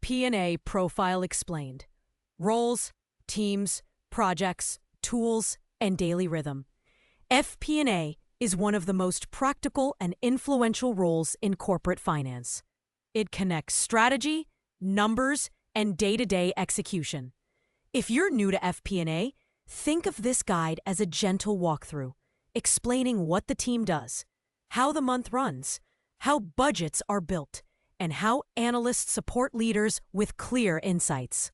FP&A profile explained. Roles, teams, projects, tools, and daily rhythm. FP&A is one of the most practical and influential roles in corporate finance. It connects strategy, numbers, and day-to-day execution. If you're new to FP&A, think of this guide as a gentle walkthrough, explaining what the team does, how the month runs, how budgets are built, and how analysts support leaders with clear insights.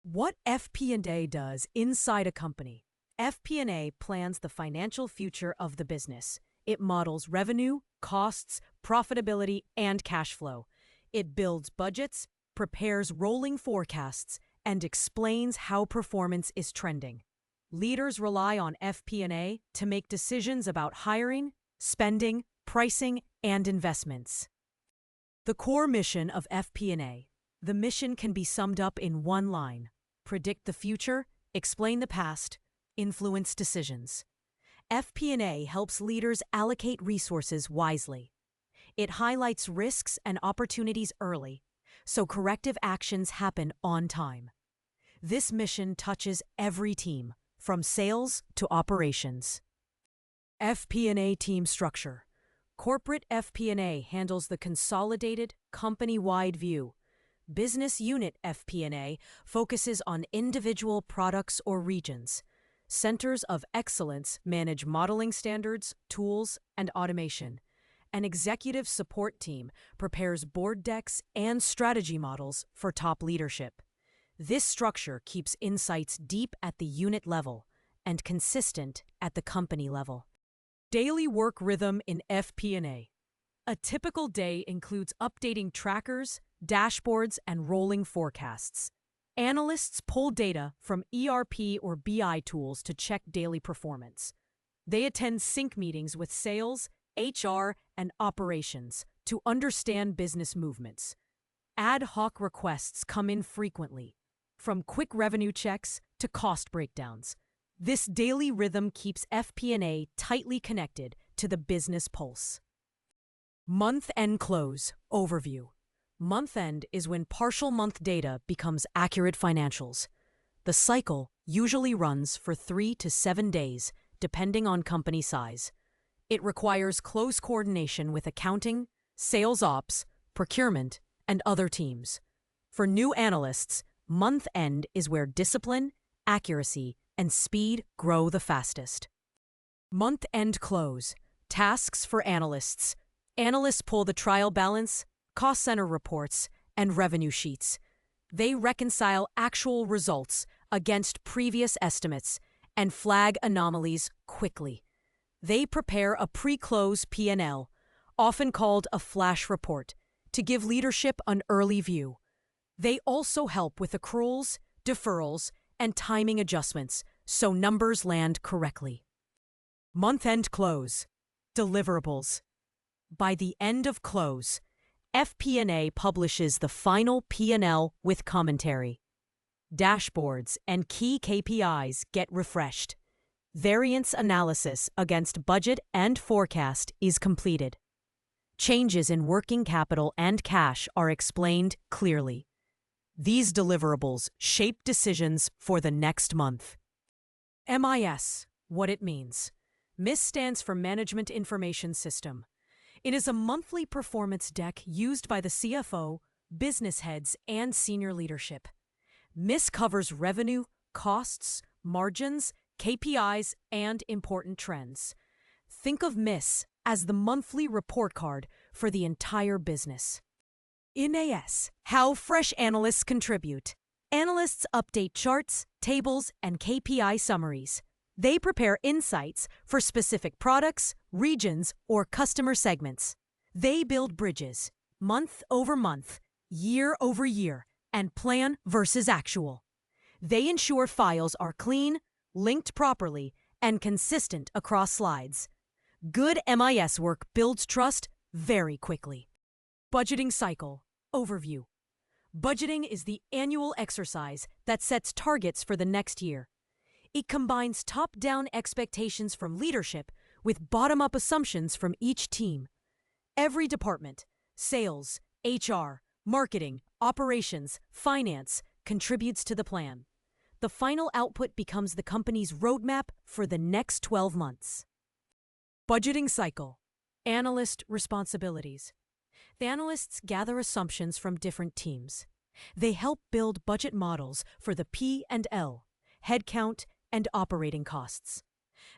What FP&A does inside a company. FP&A plans the financial future of the business. It models revenue, costs, profitability, and cash flow. It builds budgets, prepares rolling forecasts, and explains how performance is trending. Leaders rely on FP&A to make decisions about hiring, spending, pricing, and investments. The core mission of FP&A. The mission can be summed up in one line: predict the future, explain the past, influence decisions. FP&A helps leaders allocate resources wisely. It highlights risks and opportunities early, so corrective actions happen on time. This mission touches every team, from sales to operations. FP&A team structure. Corporate FP&A handles the consolidated, company-wide view. Business unit FP&A focuses on individual products or regions. Centers of excellence manage modeling standards, tools, and automation. An executive support team prepares board decks and strategy models for top leadership. This structure keeps insights deep at the unit level and consistent at the company level. Daily work rhythm in FP&A. A typical day includes updating trackers, dashboards, and rolling forecasts. Analysts pull data from ERP or BI tools to check daily performance. They attend sync meetings with sales, HR, and operations to understand business movements. Ad hoc requests come in frequently, from quick revenue checks to cost breakdowns. This daily rhythm keeps FP&A tightly connected to the business pulse. Month-end close overview. Month-end is when partial month data becomes accurate financials. The cycle usually runs for 3 to 7 days, depending on company size. It requires close coordination with accounting, sales ops, procurement, and other teams. For new analysts, month-end is where discipline, accuracy, and speed grow the fastest. Month-end close. Tasks for analysts. Analysts pull the trial balance, cost center reports, and revenue sheets. They reconcile actual results against previous estimates and flag anomalies quickly. They prepare a pre-close P&L, often called a flash report, to give leadership an early view. They also help with accruals, deferrals, and timing adjustments so numbers land correctly. Month-end close. Deliverables. By the end of close, FP&A publishes the final P&L with commentary. Dashboards and key KPIs get refreshed. Variance analysis against budget and forecast is completed. Changes in working capital and cash are explained clearly. These deliverables shape decisions for the next month. MIS, what it means. MIS stands for Management Information System. It is a monthly performance deck used by the CFO, business heads, and senior leadership. MIS covers revenue, costs, margins, KPIs, and important trends. Think of MIS as the monthly report card for the entire business. In AS, how fresh analysts contribute. Analysts update charts, tables, and KPI summaries. They prepare insights for specific products, regions, or customer segments. They build bridges, month over month, year over year, and plan versus actual. They ensure files are clean, linked properly, and consistent across slides. Good MIS work builds trust very quickly. Budgeting cycle overview. Budgeting is the annual exercise that sets targets for the next year. It combines top-down expectations from leadership with bottom-up assumptions from each team. Every department, sales, HR, Marketing, operations, finance contributes to the plan. The final output becomes the company's roadmap for the next 12 months. Budgeting cycle. Analyst responsibilities. The analysts gather assumptions from different teams. They help build budget models for the P&L, headcount, and operating costs.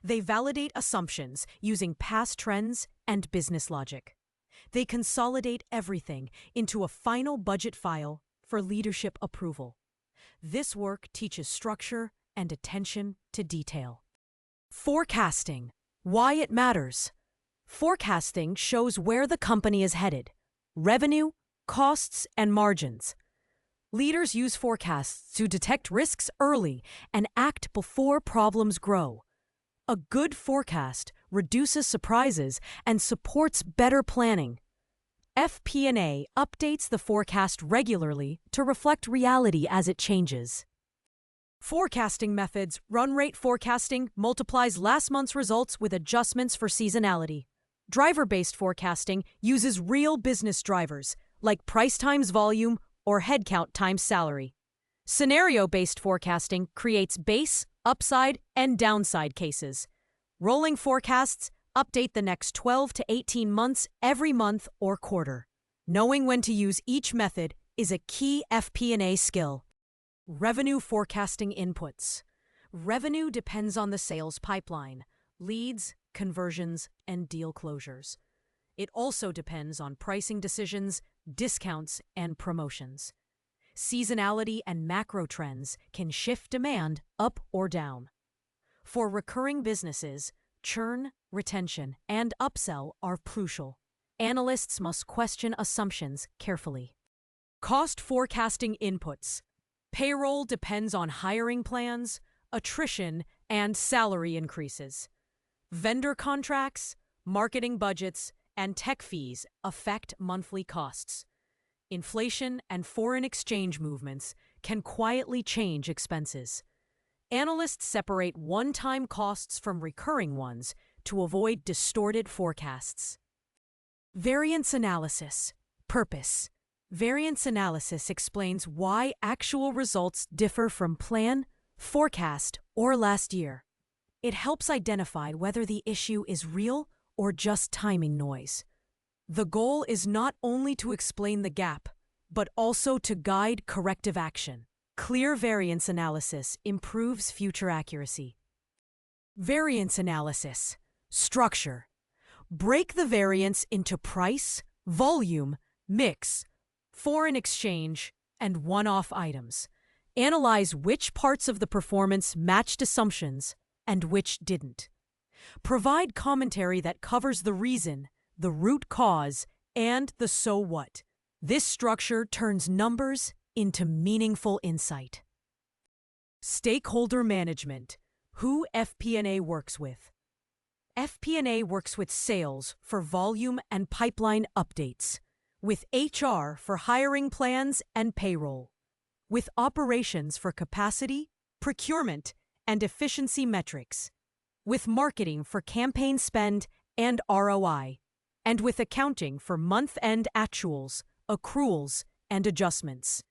They validate assumptions using past trends and business logic. They consolidate everything into a final budget file for leadership approval. This work teaches structure and attention to detail. Forecasting. Why it matters. Forecasting shows where the company is headed: revenue, costs, and margins. Leaders use forecasts to detect risks early and act before problems grow. A good forecast reduces surprises and supports better planning. FP&A updates the forecast regularly to reflect reality as it changes. Forecasting methods. Run rate forecasting multiplies last month's results with adjustments for seasonality. Driver-based forecasting uses real business drivers, like price times volume or headcount times salary. Scenario-based forecasting creates base, upside, and downside cases. Rolling forecasts update the next 12 to 18 months every month or quarter. Knowing when to use each method is a key FP&A skill. Revenue forecasting inputs. Revenue depends on the sales pipeline, leads, conversions, and deal closures. It also depends on pricing decisions, discounts, and promotions. Seasonality and macro trends can shift demand up or down. For recurring businesses, churn, retention, and upsell are crucial. Analysts must question assumptions carefully. Cost forecasting inputs. Payroll depends on hiring plans, attrition, and salary increases. Vendor contracts, marketing budgets, and tech fees affect monthly costs. Inflation and foreign exchange movements can quietly change expenses. Analysts separate one-time costs from recurring ones to avoid distorted forecasts. Variance analysis. Purpose. Variance analysis explains why actual results differ from plan, forecast, or last year. It helps identify whether the issue is real or just timing noise. The goal is not only to explain the gap, but also to guide corrective action. Clear variance analysis improves future accuracy. Variance analysis. Structure. Break the variance into price, volume, mix, foreign exchange, and one-off items. Analyze which parts of the performance matched assumptions and which didn't. Provide commentary that covers the reason, the root cause, and the so what. This structure turns numbers into meaningful insight. Stakeholder management. Who FP&A works with. FP&A works with sales for volume and pipeline updates, with HR for hiring plans and payroll, with operations for capacity, procurement, and efficiency metrics, with marketing for campaign spend and ROI, and with accounting for month-end actuals, accruals, and adjustments.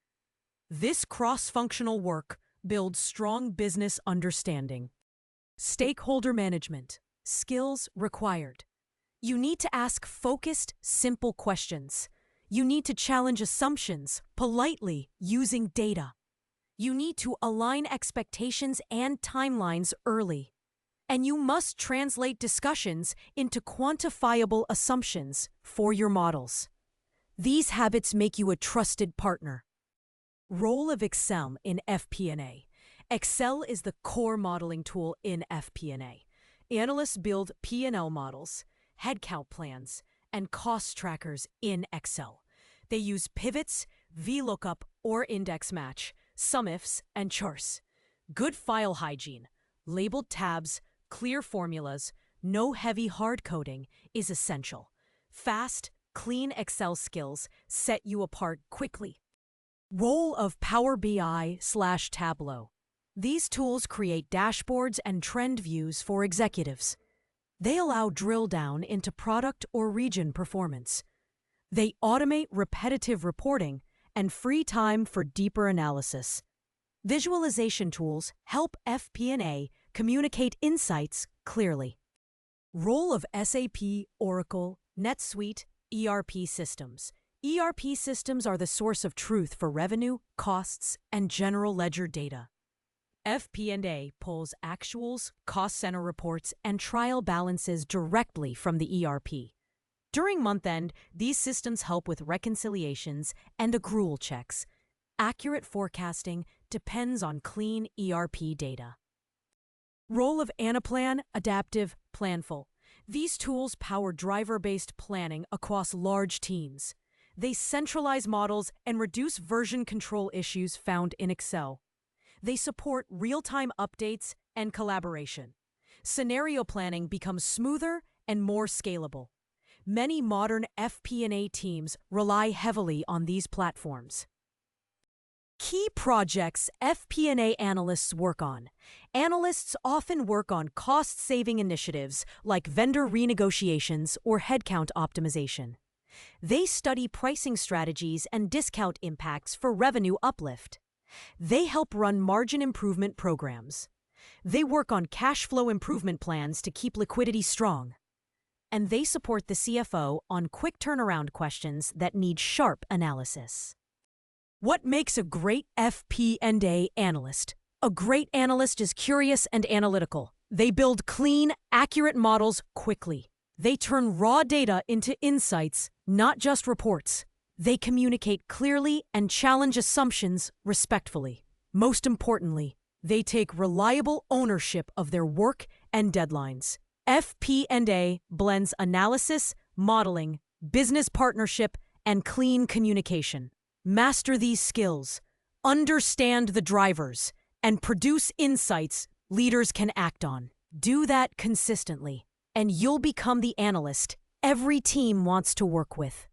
This cross-functional work builds strong business understanding. Stakeholder management. Skills required. You need to ask focused, simple questions. You need to challenge assumptions politely using data. You need to align expectations and timelines early. And you must translate discussions into quantifiable assumptions for your models. These habits make you a trusted partner. Role of Excel in FP&A. Excel is the core modeling tool in FP&A. Analysts build P&L models, headcount plans, and cost trackers in Excel. They use pivots, VLOOKUP or index match, SUMIFs, and chars. Good file hygiene, labeled tabs, clear formulas, no heavy hard coding is essential. Fast, clean Excel skills set you apart quickly. Role of Power BI/Tableau. These tools create dashboards and trend views for executives. They allow drill down into product or region performance. They automate repetitive reporting and free time for deeper analysis. Visualization tools help FP&A communicate insights clearly. Role of SAP, Oracle, NetSuite, ERP systems. ERP systems are the source of truth for revenue, costs, and general ledger data. FP&A pulls actuals, cost center reports, and trial balances directly from the ERP. During month-end, these systems help with reconciliations and accrual checks. Accurate forecasting depends on clean ERP data. Role of Anaplan, Adaptive, Planful. These tools power driver-based planning across large teams. They centralize models and reduce version control issues found in Excel. They support real-time updates and collaboration. Scenario planning becomes smoother and more scalable. Many modern FP&A teams rely heavily on these platforms. Key projects FP&A analysts work on. Analysts often work on cost-saving initiatives like vendor renegotiations or headcount optimization. They study pricing strategies and discount impacts for revenue uplift. They help run margin improvement programs. They work on cash flow improvement plans to keep liquidity strong. And they support the CFO on quick turnaround questions that need sharp analysis. What makes a great FP&A analyst? A great analyst is curious and analytical. They build clean, accurate models quickly. They turn raw data into insights, not just reports. They communicate clearly and challenge assumptions respectfully. Most importantly, they take reliable ownership of their work and deadlines. FP&A blends analysis, modeling, business partnership, and clean communication. Master these skills, understand the drivers, and produce insights leaders can act on. Do that consistently, and you'll become the analyst every team wants to work with.